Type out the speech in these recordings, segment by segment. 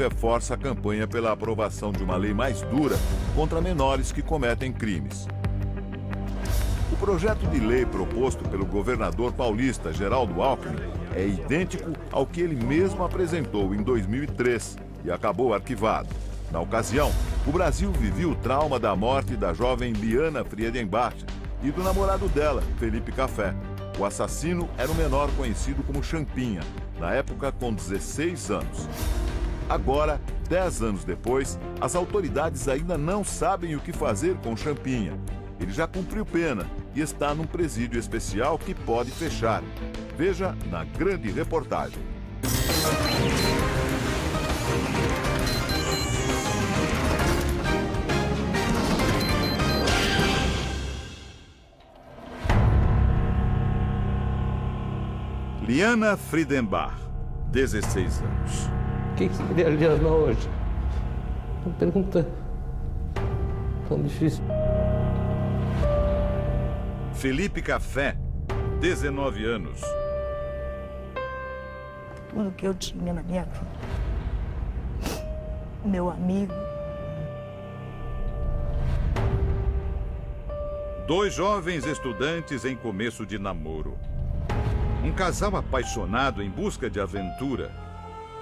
reforça a campanha pela aprovação de uma lei mais dura contra menores que cometem crimes. O projeto de lei proposto pelo governador paulista Geraldo Alckmin é idêntico ao que ele mesmo apresentou em 2003 e acabou arquivado. Na ocasião, o Brasil vivia o trauma da morte da jovem Liana Friedenbach e do namorado dela, Felipe Café. O assassino era um menor conhecido como Champinha, na época com 16 anos. Agora, 10 anos depois, as autoridades ainda não sabem o que fazer com Champinha. Ele já cumpriu pena e está num presídio especial que pode fechar. Veja na grande reportagem. Liana Friedenbach, 16 anos. O que seria a Liana hoje? Uma pergunta tão difícil. Felipe Café, 19 anos. Tudo que eu tinha na minha vida. Meu amigo. Dois jovens estudantes em começo de namoro. Um casal apaixonado em busca de aventura,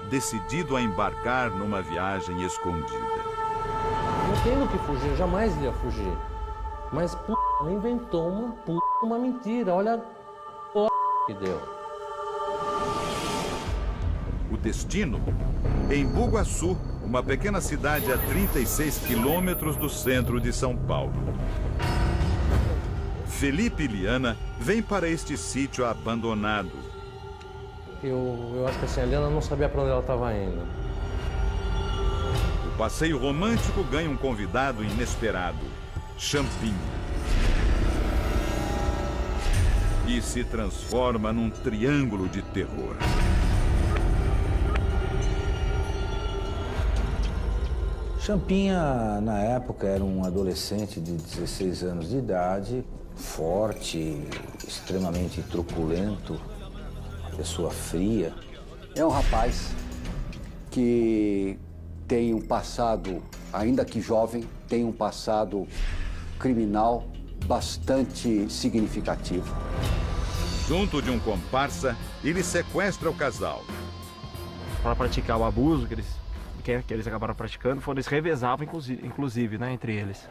decidido a embarcar numa viagem escondida. Não tenho que fugir, eu jamais iria fugir. Mas ela inventou uma mentira, olha a que deu. O destino? Em Bugaçu, uma pequena cidade a 36 quilômetros do centro de São Paulo. Felipe e Liana vêm para este sítio abandonado. Eu acho que assim, a Liana não sabia para onde ela estava indo. O passeio romântico ganha um convidado inesperado, Champinha. E se transforma num triângulo de terror. Champinha, na época, era um adolescente de 16 anos de idade, forte, extremamente truculento, uma pessoa fria. É um rapaz que tem um passado, ainda que jovem, tem um passado criminal bastante significativo. Junto de um comparsa, ele sequestra o casal. Para praticar o abuso que eles acabaram praticando, eles revezavam, inclusive, né, entre eles.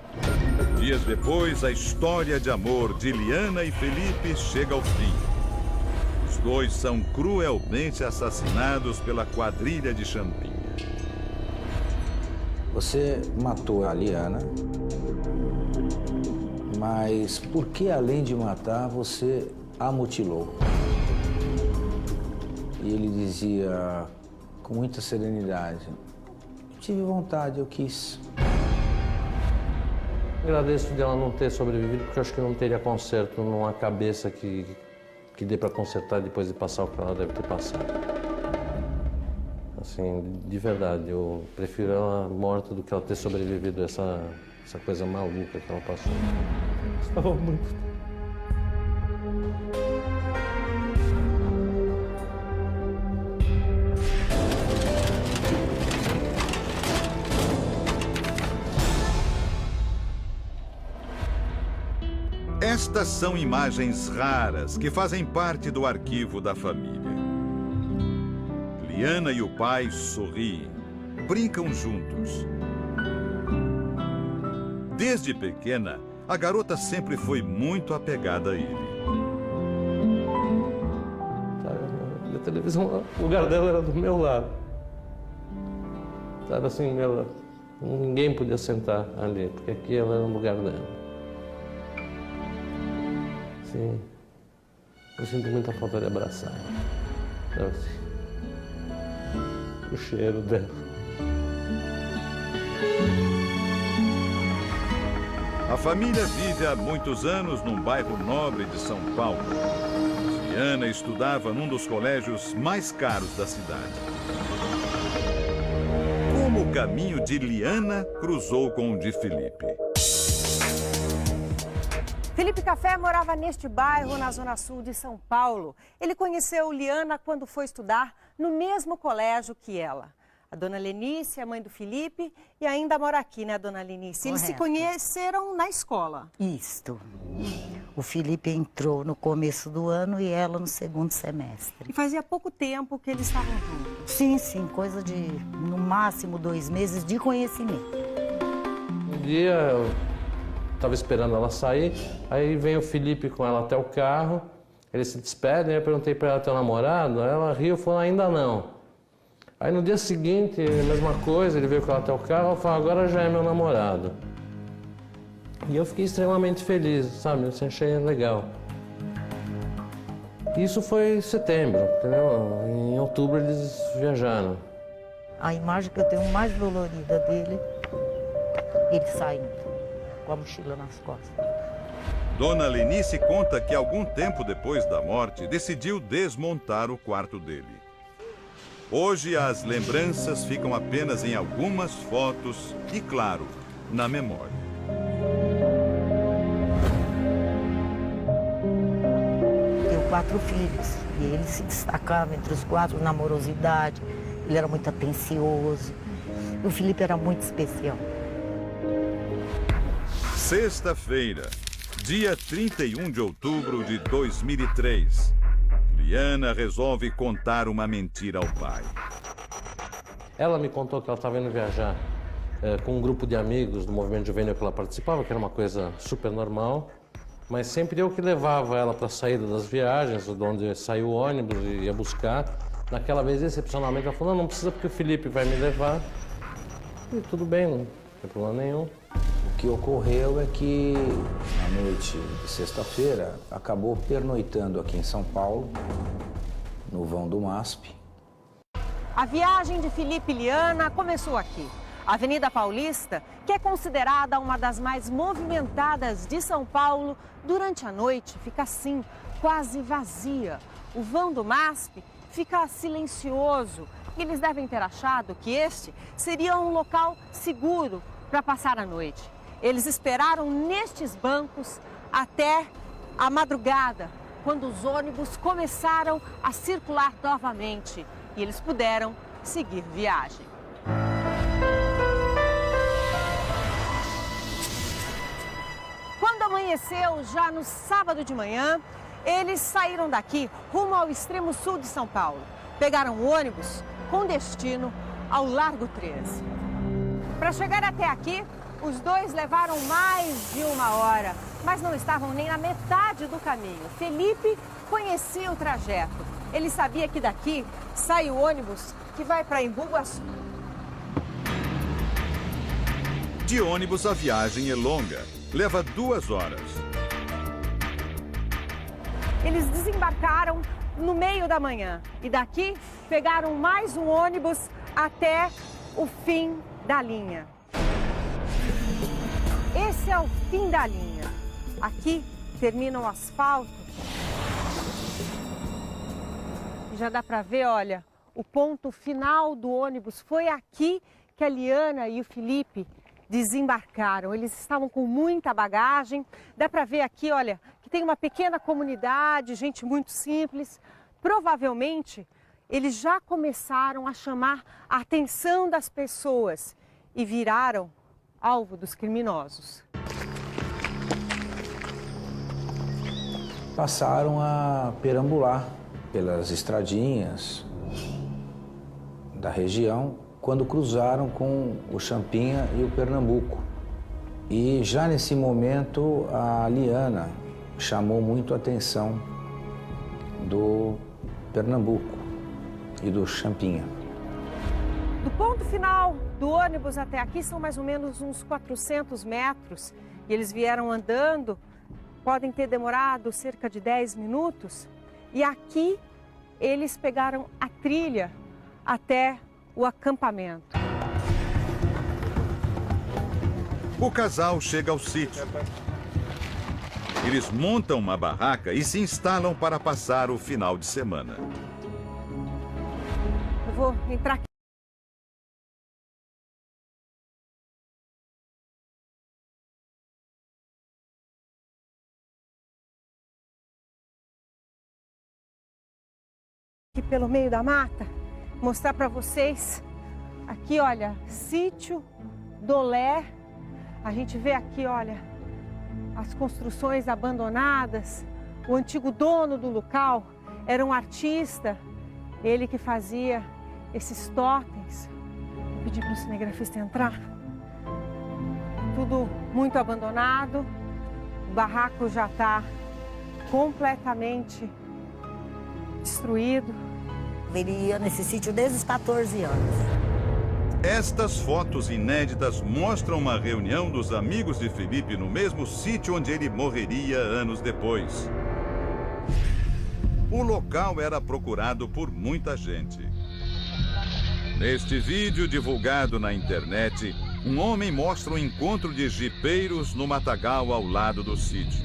Dias depois, a história de amor de Liana e Felipe chega ao fim. Os dois são cruelmente assassinados pela quadrilha de Champinha. Você matou a Liana, mas por que, além de matar, você a mutilou? E ele dizia com muita serenidade: tive vontade, eu quis. Agradeço dela não ter sobrevivido, porque eu acho que não teria conserto numa cabeça que dê para consertar depois de passar o que ela deve ter passado. Assim, de verdade, eu prefiro ela morta do que ela ter sobrevivido a essa coisa maluca que ela passou. Estava muito... Estas são imagens raras que fazem parte do arquivo da família. Liana e o pai sorriem, brincam juntos. Desde pequena, a garota sempre foi muito apegada a ele. Na televisão, o lugar dela era do meu lado. Sabe assim, ninguém podia sentar ali, porque aqui ela era o lugar dela. Sim, eu sinto muita falta de abraçar ela. Assim, o cheiro dela. A família vive há muitos anos num bairro nobre de São Paulo. Liana estudava num dos colégios mais caros da cidade. Como o caminho de Liana cruzou com o de Felipe? Felipe Café morava neste bairro, na zona sul de São Paulo. Ele conheceu Liana quando foi estudar no mesmo colégio que ela. A dona Lenice, a mãe do Felipe, e ainda mora aqui, né, dona Lenice? Eles se conheceram na escola. Isto. O Felipe entrou no começo do ano e ela no segundo semestre. E fazia pouco tempo que eles estavam juntos. Sim, sim, coisa de, no máximo, 2 meses de conhecimento. Um dia eu estava esperando ela sair, aí vem o Felipe com ela até o carro, eles se despedem, eu perguntei para ela, teu namorado? Ela riu e falou, ainda não. Aí no dia seguinte, a mesma coisa, ele veio com ela até o carro, ela falou, agora já é meu namorado. E eu fiquei extremamente feliz, sabe? Eu achei legal. Isso foi em setembro, entendeu? Em outubro eles viajaram. A imagem que eu tenho mais dolorida dele, ele saindo, com a mochila nas costas. Dona Lenice conta que algum tempo depois da morte, decidiu desmontar o quarto dele. Hoje as lembranças ficam apenas em algumas fotos e, claro, na memória. Tenho 4 filhos e ele se destacava entre os 4 na amorosidade, ele era muito atencioso. O Felipe era muito especial. Sexta-feira, dia 31 de outubro de 2003. Liana resolve contar uma mentira ao pai. Ela me contou que ela estava indo viajar com um grupo de amigos do movimento juvenil que ela participava, que era uma coisa super normal, mas sempre eu que levava ela para a saída das viagens, de onde saiu o ônibus e ia buscar. Naquela vez, excepcionalmente, ela falou, não precisa porque o Felipe vai me levar. E tudo bem, não tem problema nenhum. O que ocorreu é que, na noite de sexta-feira, acabou pernoitando aqui em São Paulo, no vão do MASP. A viagem de Felipe e Liana começou aqui. A Avenida Paulista, que é considerada uma das mais movimentadas de São Paulo, durante a noite fica assim, quase vazia. O vão do MASP fica silencioso. Eles devem ter achado que este seria um local seguro para passar a noite. Eles esperaram nestes bancos até a madrugada, quando os ônibus começaram a circular novamente e eles puderam seguir viagem. Quando amanheceu, já no sábado de manhã, eles saíram daqui rumo ao extremo sul de São Paulo. Pegaram o ônibus com destino ao Largo 13. Para chegar até aqui, os dois levaram mais de 1 hora, mas não estavam nem na metade do caminho. Felipe conhecia o trajeto. Ele sabia que daqui sai o ônibus que vai para Embu Guaçu. De ônibus, a viagem é longa. Leva 2 horas. Eles desembarcaram no meio da manhã e daqui pegaram mais um ônibus até o fim da linha. Esse é o fim da linha. Aqui termina o asfalto. E já dá para ver, olha, o ponto final do ônibus. Foi aqui que a Liana e o Felipe desembarcaram. Eles estavam com muita bagagem. Dá para ver aqui, olha, que tem uma pequena comunidade, gente muito simples. Provavelmente, eles já começaram a chamar a atenção das pessoas e viraram alvo dos criminosos. Passaram a perambular pelas estradinhas da região quando cruzaram com o Champinha e o Pernambuco. E já nesse momento a Liana chamou muito a atenção do Pernambuco e do Champinha. Do ponto final do ônibus até aqui são mais ou menos uns 400 metros. E eles vieram andando, podem ter demorado cerca de 10 minutos. E aqui eles pegaram a trilha até o acampamento. O casal chega ao sítio. Eles montam uma barraca e se instalam para passar o final de semana. Eu vou entrar aqui. Aqui pelo meio da mata, mostrar para vocês Aqui, olha, sítio Dolé. A gente vê aqui, olha, as construções abandonadas. O antigo dono do local era um artista, ele que fazia esses totens. Vou pedir para o cinegrafista entrar. Tudo muito abandonado, o barraco já está completamente destruído. Ele ia nesse sítio desde os 14 anos. Estas fotos inéditas mostram uma reunião dos amigos de Felipe no mesmo sítio onde ele morreria anos depois. O local era procurado por muita gente. Neste vídeo divulgado na internet, um homem mostra o encontro de jipeiros no matagal ao lado do sítio.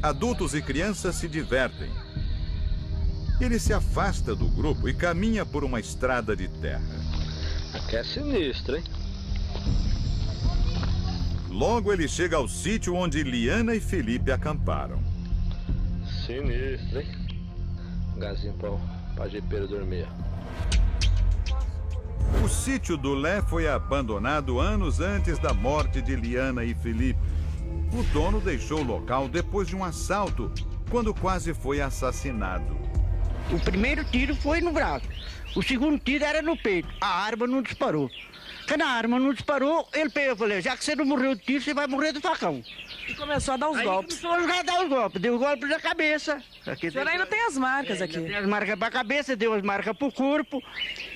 Adultos e crianças se divertem. Ele se afasta do grupo e caminha por uma estrada de terra. Aqui é sinistro, hein? Logo ele chega ao sítio onde Liana e Felipe acamparam. Sinistro, hein? Lugarzinho pra jipeiro dormir. O sítio do Lé foi abandonado anos antes da morte de Liana e Felipe. O dono deixou o local depois de um assalto, quando quase foi assassinado. O primeiro tiro foi no braço, o segundo tiro era no peito, a arma não disparou. Quando a arma não disparou, ele pegou e falou, já que você não morreu de tiro, você vai morrer do facão. E começou a dar os golpes. Começou a dar os golpes, deu golpe na cabeça. Aqui o senhor ainda tem as marcas aqui. Tem as marcas pra cabeça, deu as marcas pro corpo.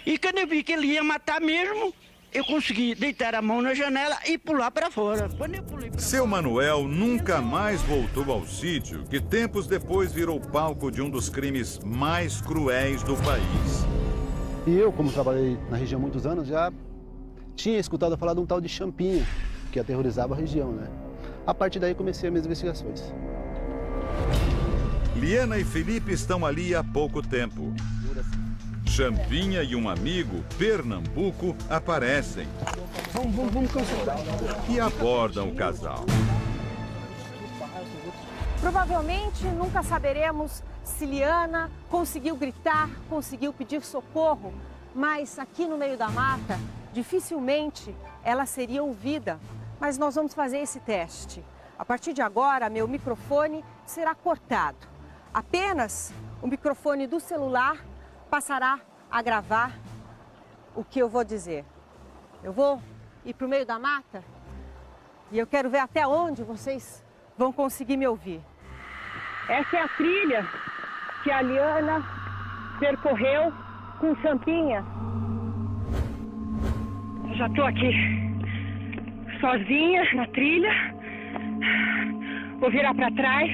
E quando eu vi que ele ia matar mesmo, eu consegui deitar a mão na janela e pular para fora. Quando eu pulei pra Seu Manuel nunca mais voltou ao sítio, que tempos depois virou palco de um dos crimes mais cruéis do país. E eu, como trabalhei na região há muitos anos, já tinha escutado falar de um tal de Champinha, que aterrorizava a região, né? A partir daí comecei as minhas investigações. Liana e Felipe estão ali há pouco tempo. Champinha e um amigo, Pernambuco, aparecem e abordam o casal. Provavelmente nunca saberemos se Liana conseguiu gritar, conseguiu pedir socorro, mas aqui no meio da mata, dificilmente ela seria ouvida. Mas nós vamos fazer esse teste. A partir de agora, meu microfone será cortado. Apenas o microfone do celular passará a gravar o que eu vou dizer. Eu vou ir para o meio da mata e eu quero ver até onde vocês vão conseguir me ouvir. Essa é a trilha que a Liana percorreu com Champinha. Eu já estou aqui sozinha na trilha. Vou virar para trás.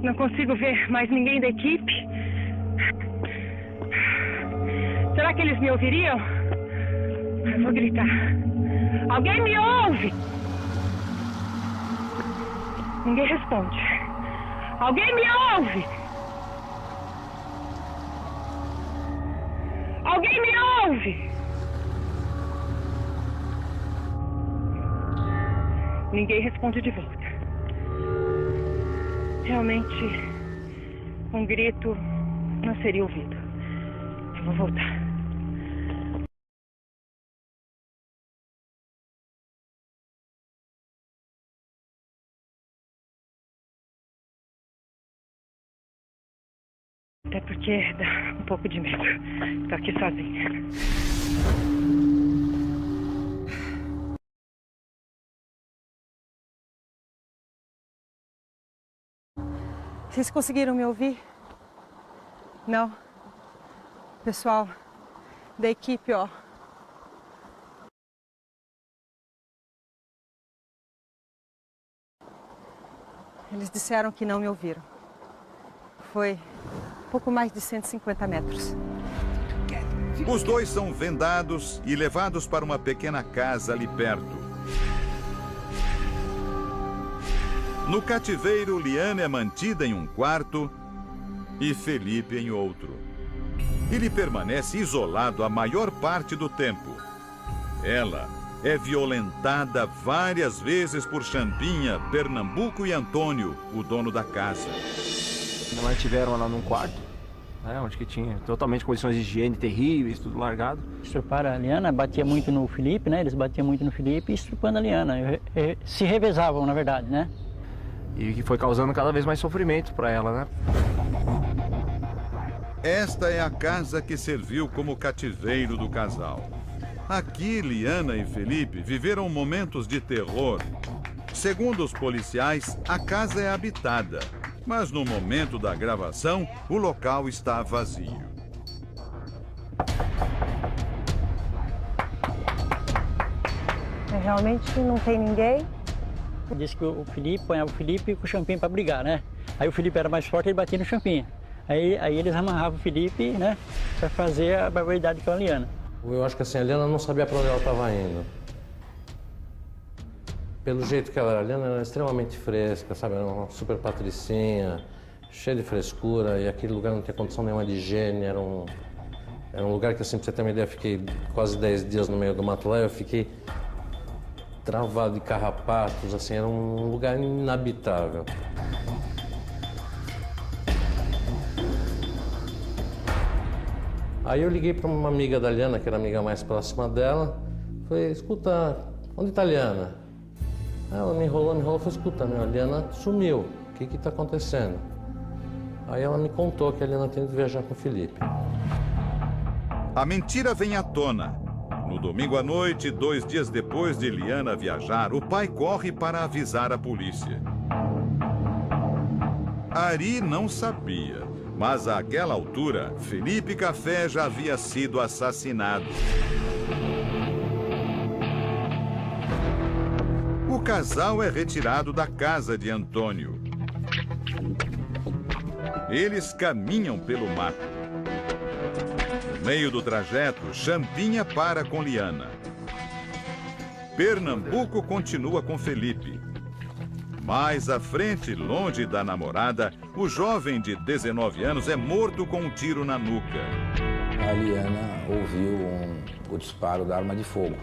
Não consigo ver mais ninguém da equipe. Será que eles me ouviriam? Eu vou gritar. Alguém me ouve? Ninguém responde. Alguém me ouve? Alguém me ouve? Ninguém responde de volta. Realmente, um grito não seria ouvido. Eu vou voltar. Até porque dá um pouco de medo estar aqui sozinha. Vocês conseguiram me ouvir? Não? Pessoal da equipe, ó. Eles disseram que não me ouviram. Foi pouco mais de 150 metros. Os dois são vendados e levados para uma pequena casa ali perto. No cativeiro, Liana é mantida em um quarto e Felipe em outro. Ele permanece isolado a maior parte do tempo. Ela é violentada várias vezes por Champinha, Pernambuco e Antônio, o dono da casa. Mantiveram ela num quarto, né, onde que tinha totalmente condições de higiene terríveis, tudo largado. Estruparam a Liana, batia muito no Felipe, né? Eles batiam muito no Felipe e estrupando a Liana. Se revezavam, na verdade, né? E que foi causando cada vez mais sofrimento para ela, né? Esta é a casa que serviu como cativeiro do casal. Aqui, Liana e Felipe viveram momentos de terror. Segundo os policiais, a casa é habitada, mas no momento da gravação, o local está vazio. Realmente não tem ninguém? Disse que o Felipe ponhava o Felipe com o Champinha para brigar, né? Aí o Felipe era mais forte, ele batia no Champinha. Aí eles amarravam o Felipe, né, para fazer a barbaridade com a Liana. Eu acho que assim, a Liana não sabia para onde ela estava indo. Pelo jeito que ela era, a Liana era extremamente fresca, sabe? Era uma super patricinha, cheia de frescura, e aquele lugar não tinha condição nenhuma de higiene. Era um lugar que, assim, pra você ter uma ideia, eu fiquei quase 10 dias no meio do mato lá, eu fiquei travado de carrapatos, assim, era um lugar inabitável. Aí eu liguei para uma amiga da Liana, que era a amiga mais próxima dela, falei, escuta, onde está a Liana? Ela me enrolou, falei, escuta, a Liana sumiu, o que está acontecendo? Aí ela me contou que a Liana tinha ido viajar com o Felipe. A mentira vem à tona. No domingo à noite, 2 dias depois de Liana viajar, o pai corre para avisar a polícia. Ari não sabia, mas àquela altura, Felipe Café já havia sido assassinado. O casal é retirado da casa de Antônio. Eles caminham pelo mato. No meio do trajeto, Champinha para com Liana. Pernambuco continua com Felipe. Mais à frente, longe da namorada, o jovem de 19 anos é morto com um tiro na nuca. A Liana ouviu o disparo da arma de fogo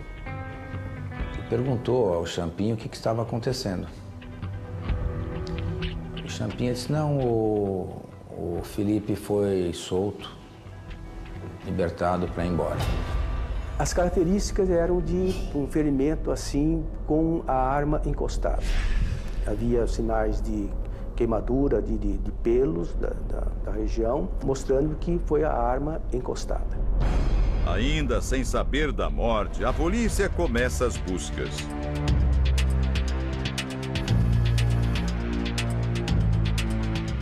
e perguntou ao Champinha o que estava acontecendo. O Champinha disse, não, o Felipe foi solto, libertado para ir embora. As características eram de um ferimento assim com a arma encostada. Havia sinais de queimadura de pelos da região, mostrando que foi a arma encostada. Ainda sem saber da morte, a polícia começa as buscas.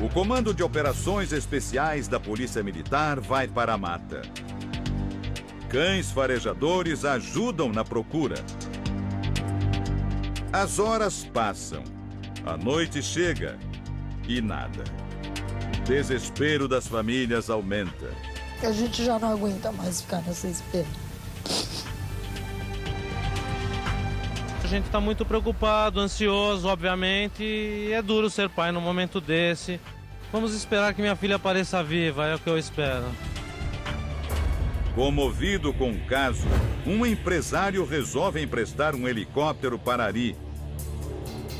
O Comando de Operações Especiais da Polícia Militar vai para a mata. Cães farejadores ajudam na procura. As horas passam. A noite chega e nada. O desespero das famílias aumenta. A gente já não aguenta mais ficar nessa espera. A gente está muito preocupado, ansioso, obviamente, e é duro ser pai num momento desse. Vamos esperar que minha filha apareça viva, é o que eu espero. Comovido com o caso, um empresário resolve emprestar um helicóptero para Ari.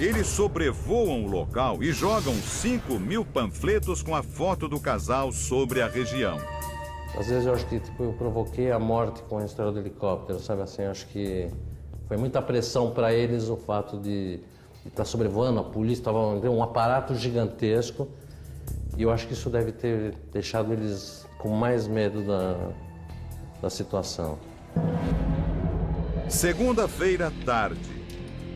Eles sobrevoam o local e jogam 5.000 panfletos com a foto do casal sobre a região. Às vezes eu acho que eu provoquei a morte com a história do helicóptero, sabe assim? Acho que foi muita pressão para eles o fato de estar sobrevoando, a polícia estava um aparato gigantesco. E eu acho que isso deve ter deixado eles com mais medo da situação. Segunda-feira à tarde.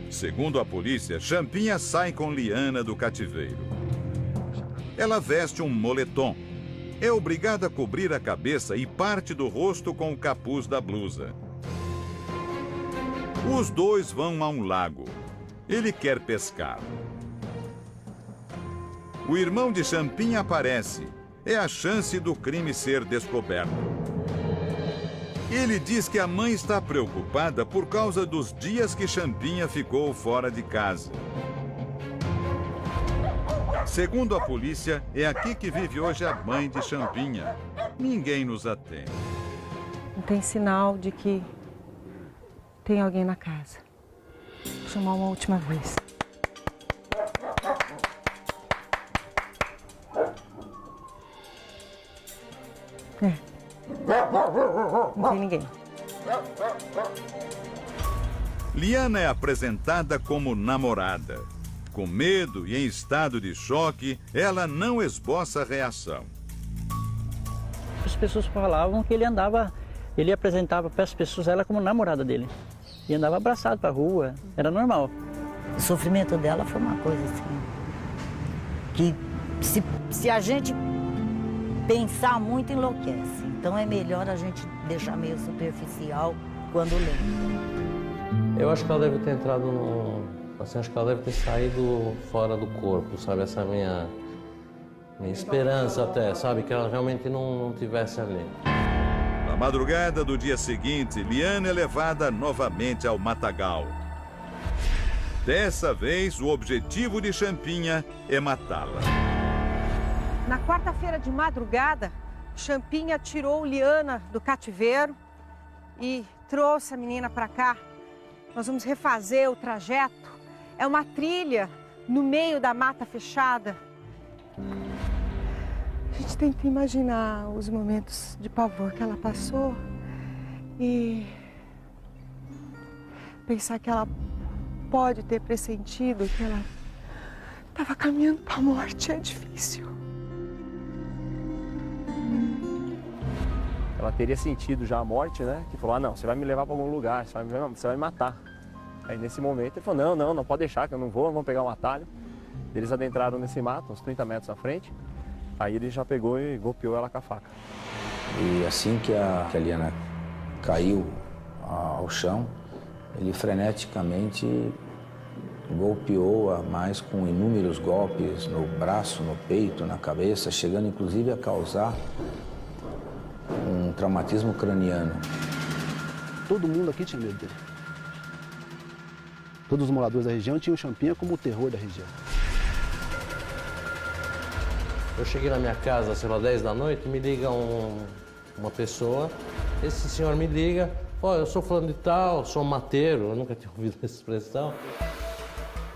Segundo a polícia, Champinha sai com Liana do cativeiro. Ela veste um moletom. É obrigada a cobrir a cabeça e parte do rosto com o capuz da blusa. Os dois vão a um lago. Ele quer pescar. O irmão de Champinha aparece. É a chance do crime ser descoberto. Ele diz que a mãe está preocupada por causa dos dias que Champinha ficou fora de casa. Segundo a polícia, é aqui que vive hoje a mãe de Champinha. Ninguém nos atende. Não tem sinal de que tem alguém na casa. Vou chamar uma última vez. Não tem ninguém. Liana é apresentada como namorada. Com medo e em estado de choque, ela não esboça reação. As pessoas falavam que ele apresentava para as pessoas ela como namorada dele. E andava abraçado para a rua, era normal. O sofrimento dela foi uma coisa assim, que se a gente pensar muito, enlouquece. Então é melhor a gente deixar meio superficial quando lê. Eu acho que ela deve ter entrado no... Assim, acho que ela deve ter saído fora do corpo, sabe? Essa minha esperança até, sabe? Que ela realmente não tivesse ali. Na madrugada do dia seguinte, Liana é levada novamente ao matagal. Dessa vez, o objetivo de Champinha é matá-la. Na quarta-feira de madrugada, Champinha tirou Liana do cativeiro e trouxe a menina para cá. Nós vamos refazer o trajeto. É uma trilha no meio da mata fechada. A gente tenta imaginar os momentos de pavor que ela passou e pensar que ela pode ter pressentido que ela estava caminhando para a morte. É difícil. Ela teria sentido já a morte, né? Que falou, não, você vai me levar para algum lugar, você vai me matar. Aí nesse momento ele falou, não pode deixar que eu não vou, vamos pegar um atalho. Eles adentraram nesse mato, uns 30 metros à frente. Aí ele já pegou e golpeou ela com a faca. E assim que a Liana caiu ao chão, ele freneticamente golpeou-a mais com inúmeros golpes no braço, no peito, na cabeça, chegando inclusive a causar um traumatismo craniano. Todo mundo aqui tinha medo dele. Todos os moradores da região tinham o Champinha como o terror da região. Eu cheguei na minha casa, sei lá, 10 da noite, me liga uma pessoa. Esse senhor me liga, eu sou fulano de tal, sou mateiro, eu nunca tinha ouvido essa expressão.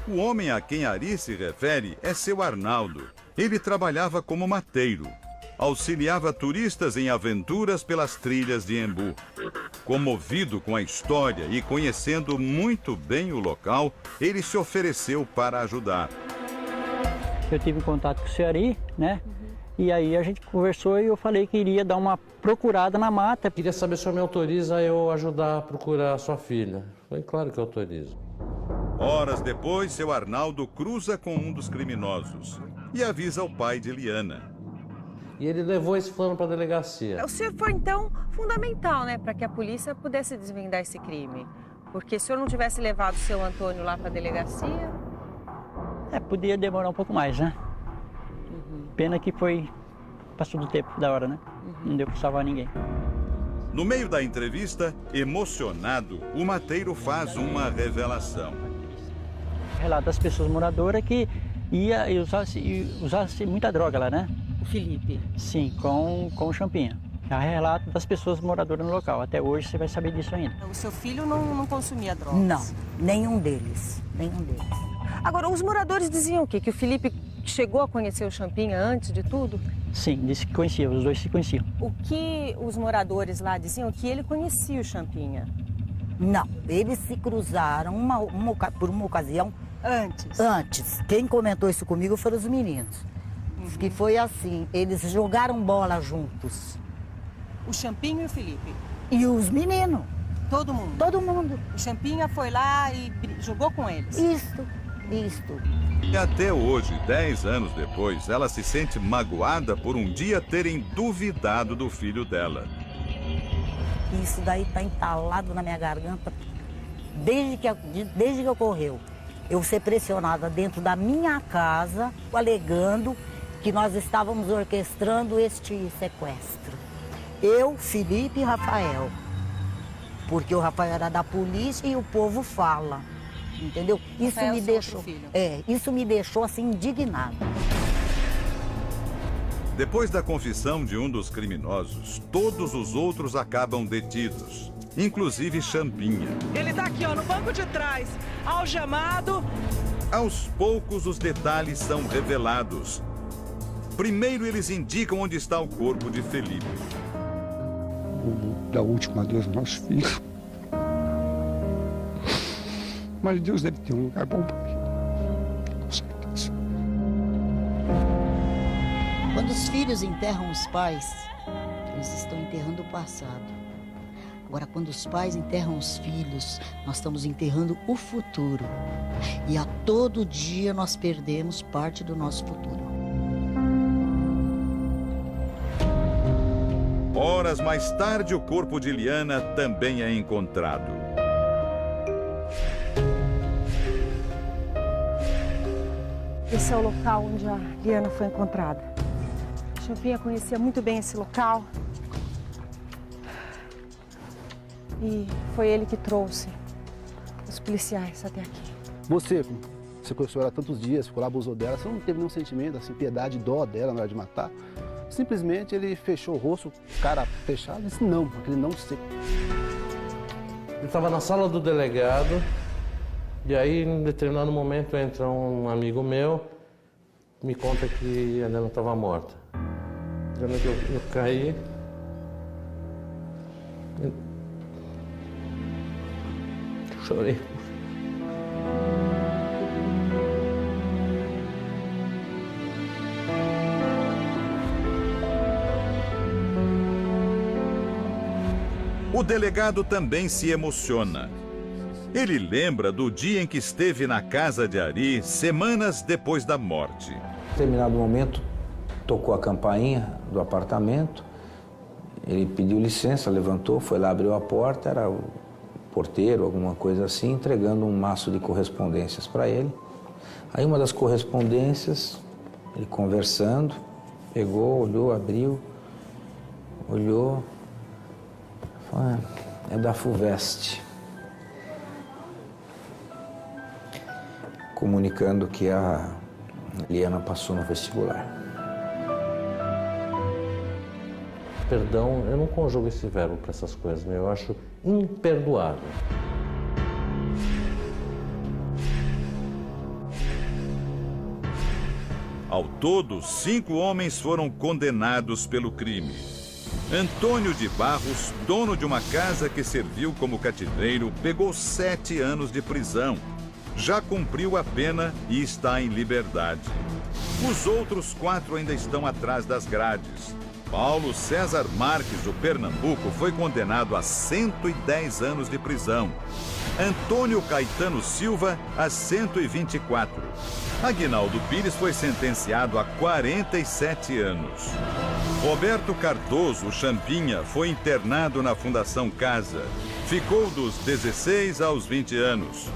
O homem a quem Ari se refere é seu Arnaldo. Ele trabalhava como mateiro. Auxiliava turistas em aventuras pelas trilhas de Embu. Comovido com a história e conhecendo muito bem o local, ele se ofereceu para ajudar. Eu tive contato com o seu Ari, né? E aí a gente conversou e eu falei que iria dar uma procurada na mata. Queria saber se o senhor me autoriza eu ajudar a procurar a sua filha. Foi claro que eu autorizo. Horas depois, seu Arnaldo cruza com um dos criminosos e avisa o pai de Liana. E ele levou esse fulano para a delegacia. O senhor foi, então, fundamental, né, para que a polícia pudesse desvendar esse crime. Porque se o senhor não tivesse levado o seu Antônio lá para a delegacia... Podia demorar um pouco mais, né? Pena que passou do tempo da hora, né? Não deu para salvar ninguém. No meio da entrevista, emocionado, o mateiro faz uma revelação. Relato das pessoas moradoras que ia e usasse muita droga lá, né? O Felipe? Sim, com o Champinha. É relato das pessoas moradoras no local. Até hoje você vai saber disso ainda. O seu filho não consumia drogas? Não, nenhum deles. Agora, os moradores diziam o quê? Que o Felipe chegou a conhecer o Champinha antes de tudo? Sim, disse que conhecia, os dois se conheciam. O que os moradores lá diziam? Que ele conhecia o Champinha? Não, eles se cruzaram por uma ocasião. Antes. Quem comentou isso comigo foram os meninos. Que foi assim, eles jogaram bola juntos. O Champinha e o Felipe? E os meninos. Todo mundo? Todo mundo. O Champinha foi lá e jogou com eles? Isto. E até hoje, 10 anos depois, ela se sente magoada por um dia terem duvidado do filho dela. Isso daí está entalado na minha garganta desde que ocorreu. Eu ser pressionada dentro da minha casa, alegando que nós estávamos orquestrando este sequestro. Eu, Felipe e Rafael. Porque o Rafael era da polícia e o povo fala. Entendeu? Isso me deixou assim indignada. Depois da confissão de um dos criminosos, todos os outros acabam detidos, inclusive Champinha. Ele tá aqui, no banco de trás, algemado. Aos poucos, os detalhes são revelados. Primeiro, eles indicam onde está o corpo de Felipe. Vamos dar o último adeus ao nosso filho. Mas Deus deve ter um lugar bom para mim. Com certeza. Quando os filhos enterram os pais, eles estão enterrando o passado. Agora, quando os pais enterram os filhos, nós estamos enterrando o futuro. E a todo dia nós perdemos parte do nosso futuro. Horas mais tarde, o corpo de Liana também é encontrado. Esse é o local onde a Liana foi encontrada. Champinha conhecia muito bem esse local. E foi ele que trouxe os policiais até aqui. Você conheceu ela há tantos dias, ficou lá, abusou dela, você não teve nenhum sentimento, assim, piedade, dó dela na hora de matar. Simplesmente ele fechou o rosto, cara fechado, e disse não, aquele não sei. Ele estava na sala do delegado, e aí, em determinado momento, entra um amigo meu, me conta que a Helena estava morta. Eu caí. Chorei. O delegado também se emociona. Ele lembra do dia em que esteve na casa de Ari, semanas depois da morte. Em determinado momento, tocou a campainha do apartamento. Ele pediu licença, levantou, foi lá, abriu a porta, era o porteiro, alguma coisa assim, entregando um maço de correspondências para ele. Aí uma das correspondências, ele conversando, pegou, olhou, abriu, olhou, falou, é da FUVEST. Comunicando que a Liana passou no vestibular. Perdão, eu não conjugo esse verbo para essas coisas, eu acho imperdoável. Ao todo, 5 homens foram condenados pelo crime. Antônio de Barros, dono de uma casa que serviu como cativeiro, pegou 7 anos de prisão. Já cumpriu a pena e está em liberdade. Os outros 4 ainda estão atrás das grades. Paulo César Marques, do Pernambuco, foi condenado a 110 anos de prisão. Antônio Caetano Silva, a 124. Aguinaldo Pires foi sentenciado a 47 anos. Roberto Cardoso, o Champinha, foi internado na Fundação Casa. Ficou dos 16 aos 20 anos.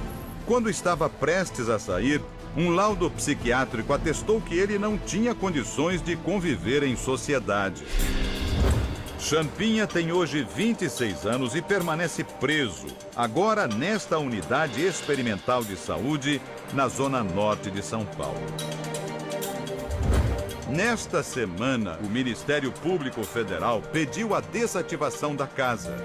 Quando estava prestes a sair, um laudo psiquiátrico atestou que ele não tinha condições de conviver em sociedade. Champinha tem hoje 26 anos e permanece preso, agora nesta unidade experimental de saúde, na zona norte de São Paulo. Nesta semana, o Ministério Público Federal pediu a desativação da casa.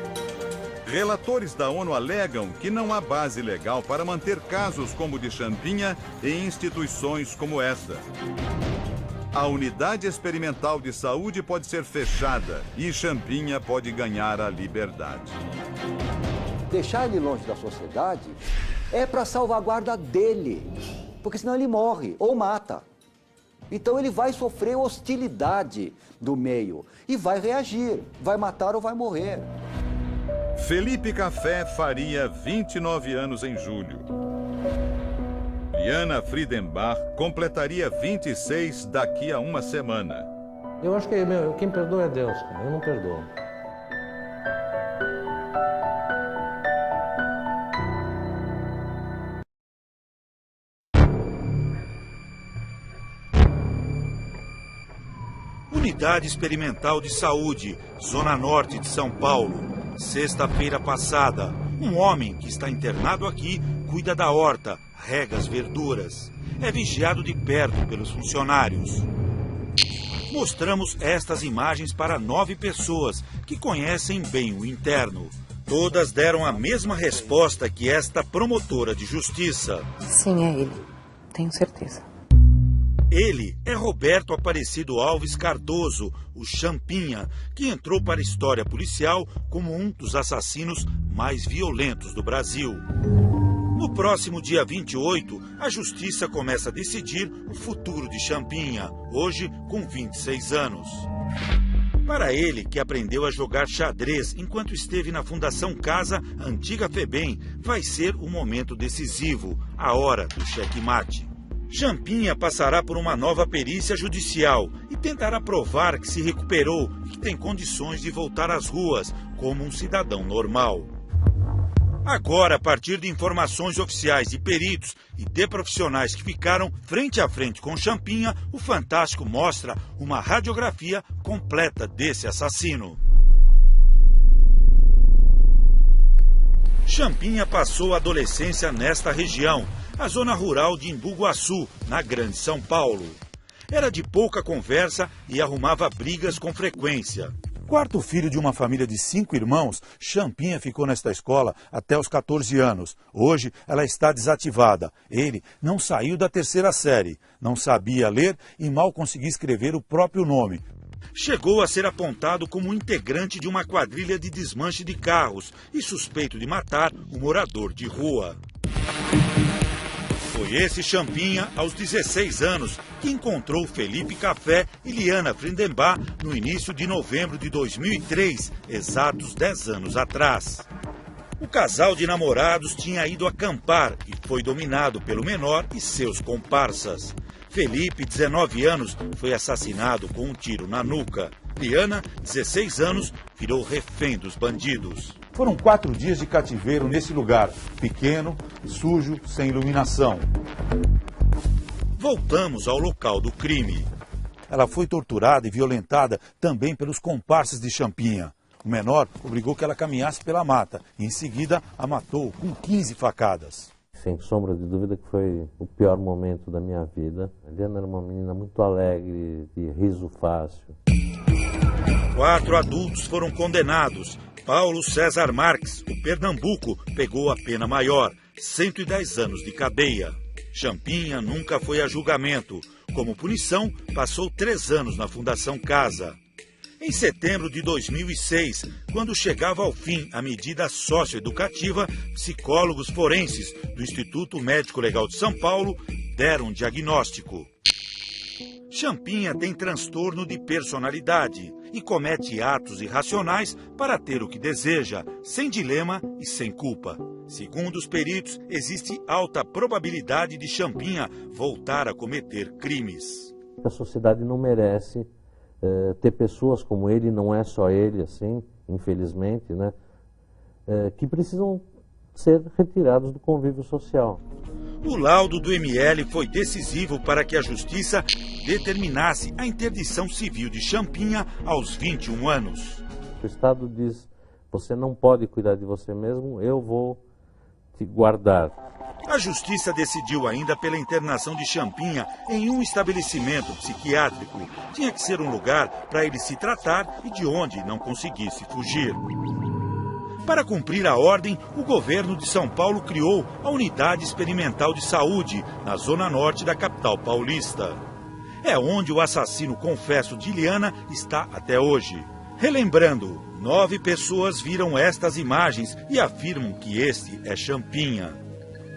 Relatores da ONU alegam que não há base legal para manter casos como o de Champinha em instituições como esta. A unidade experimental de saúde pode ser fechada e Champinha pode ganhar a liberdade. Deixar ele longe da sociedade é para salvaguarda dele, porque senão ele morre ou mata. Então ele vai sofrer hostilidade do meio e vai reagir, vai matar ou vai morrer. Felipe Café faria 29 anos em julho. Liana Friedenbach completaria 26 daqui a uma semana. Eu acho que quem perdoa é Deus, cara. Eu não perdoo. Unidade Experimental de Saúde, Zona Norte de São Paulo. Sexta-feira passada, um homem que está internado aqui cuida da horta, rega as verduras. É vigiado de perto pelos funcionários. Mostramos estas imagens para 9 pessoas que conhecem bem o interno. Todas deram a mesma resposta que esta promotora de justiça. Sim, é ele. Tenho certeza. Ele é Roberto Aparecido Alves Cardoso, o Champinha, que entrou para a história policial como um dos assassinos mais violentos do Brasil. No próximo dia 28, a justiça começa a decidir o futuro de Champinha, hoje com 26 anos. Para ele, que aprendeu a jogar xadrez enquanto esteve na Fundação Casa, antiga FEBEM, vai ser um momento decisivo, a hora do xeque-mate. Champinha passará por uma nova perícia judicial e tentará provar que se recuperou e que tem condições de voltar às ruas como um cidadão normal. Agora, a partir de informações oficiais de peritos e de profissionais que ficaram frente a frente com Champinha, o Fantástico mostra uma radiografia completa desse assassino. Champinha passou a adolescência nesta região, a zona rural de Embu-Guaçu, na Grande São Paulo. Era de pouca conversa e arrumava brigas com frequência. Quarto filho de uma família de 5 irmãos, Champinha ficou nesta escola até os 14 anos. Hoje ela está desativada. Ele não saiu da 3ª série, não sabia ler e mal conseguia escrever o próprio nome. Chegou a ser apontado como integrante de uma quadrilha de desmanche de carros e suspeito de matar um morador de rua. Foi esse Champinha, aos 16 anos, que encontrou Felipe Café e Liana Frindembach no início de novembro de 2003, exatos 10 anos atrás. O casal de namorados tinha ido acampar e foi dominado pelo menor e seus comparsas. Felipe, 19 anos, foi assassinado com um tiro na nuca. Liana, 16 anos, virou refém dos bandidos. Foram 4 dias de cativeiro nesse lugar, pequeno, sujo, sem iluminação. Voltamos ao local do crime. Ela foi torturada e violentada também pelos comparsas de Champinha. O menor obrigou que ela caminhasse pela mata e em seguida a matou com 15 facadas. Sem sombra de dúvida que foi o pior momento da minha vida. A Liana era uma menina muito alegre, de riso fácil. 4 adultos foram condenados. Paulo César Marques, o Pernambuco, pegou a pena maior, 110 anos de cadeia. Champinha nunca foi a julgamento. Como punição, passou 3 anos na Fundação Casa. Em setembro de 2006, quando chegava ao fim a medida socioeducativa, psicólogos forenses do Instituto Médico Legal de São Paulo deram um diagnóstico. Champinha tem transtorno de personalidade e comete atos irracionais para ter o que deseja, sem dilema e sem culpa. Segundo os peritos, existe alta probabilidade de Champinha voltar a cometer crimes. A sociedade não merece ter pessoas como ele, não é só ele, assim, infelizmente, né, que precisam ser retirados do convívio social. O laudo do ML foi decisivo para que a justiça determinasse a interdição civil de Champinha aos 21 anos. O Estado diz, você não pode cuidar de você mesmo, eu vou te guardar. A justiça decidiu ainda pela internação de Champinha em um estabelecimento psiquiátrico. Tinha que ser um lugar para ele se tratar e de onde não conseguisse fugir. Para cumprir a ordem, o governo de São Paulo criou a Unidade Experimental de Saúde, na zona norte da capital paulista. É onde o assassino confesso de Liana está até hoje. Relembrando, 9 pessoas viram estas imagens e afirmam que este é Champinha.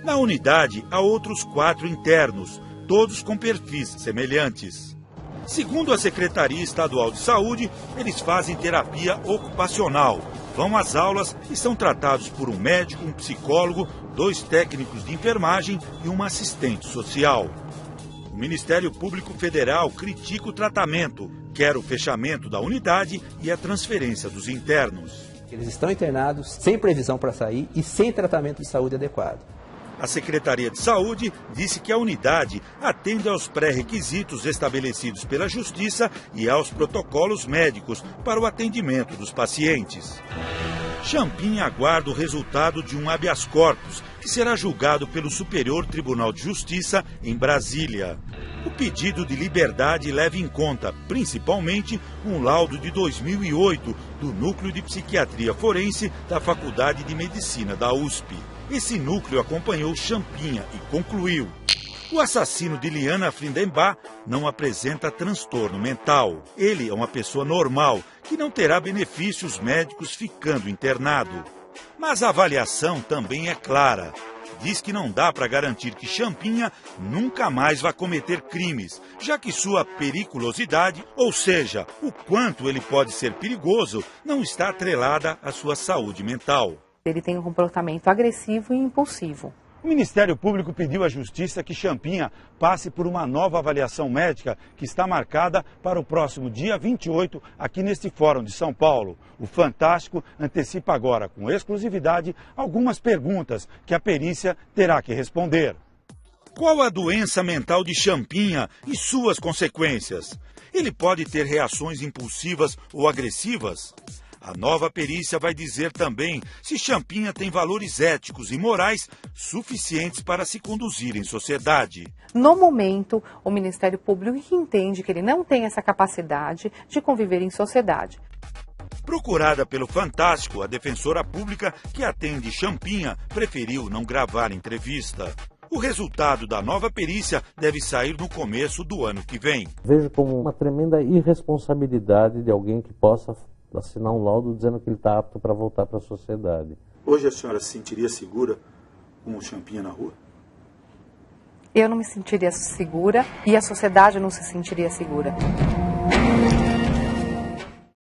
Na unidade, há outros 4 internos, todos com perfis semelhantes. Segundo a Secretaria Estadual de Saúde, eles fazem terapia ocupacional, vão às aulas e são tratados por um médico, um psicólogo, 2 técnicos de enfermagem e uma assistente social. O Ministério Público Federal critica o tratamento, quer o fechamento da unidade e a transferência dos internos. Eles estão internados sem previsão para sair e sem tratamento de saúde adequado. A Secretaria de Saúde disse que a unidade atende aos pré-requisitos estabelecidos pela Justiça e aos protocolos médicos para o atendimento dos pacientes. Champinha aguarda o resultado de um habeas corpus, que será julgado pelo Superior Tribunal de Justiça em Brasília. O pedido de liberdade leva em conta, principalmente, um laudo de 2008 do Núcleo de Psiquiatria Forense da Faculdade de Medicina da USP. Esse núcleo acompanhou Champinha e concluiu: O assassino de Liana Frindembá não apresenta transtorno mental. Ele é uma pessoa normal, que não terá benefícios médicos ficando internado. Mas a avaliação também é clara. Diz que não dá para garantir que Champinha nunca mais vai cometer crimes, já que sua periculosidade, ou seja, o quanto ele pode ser perigoso, não está atrelada à sua saúde mental. Ele tem um comportamento agressivo e impulsivo. O Ministério Público pediu à Justiça que Champinha passe por uma nova avaliação médica que está marcada para o próximo dia 28 aqui neste Fórum de São Paulo. O Fantástico antecipa agora, com exclusividade, algumas perguntas que a perícia terá que responder. Qual a doença mental de Champinha e suas consequências? Ele pode ter reações impulsivas ou agressivas? A nova perícia vai dizer também se Champinha tem valores éticos e morais suficientes para se conduzir em sociedade. No momento, o Ministério Público entende que ele não tem essa capacidade de conviver em sociedade. Procurada pelo Fantástico, a defensora pública que atende Champinha preferiu não gravar entrevista. O resultado da nova perícia deve sair no começo do ano que vem. Vejo como uma tremenda irresponsabilidade de alguém que possa assinar um laudo dizendo que ele está apto para voltar para a sociedade. Hoje a senhora se sentiria segura com o Champinha na rua? Eu não me sentiria segura e a sociedade não se sentiria segura.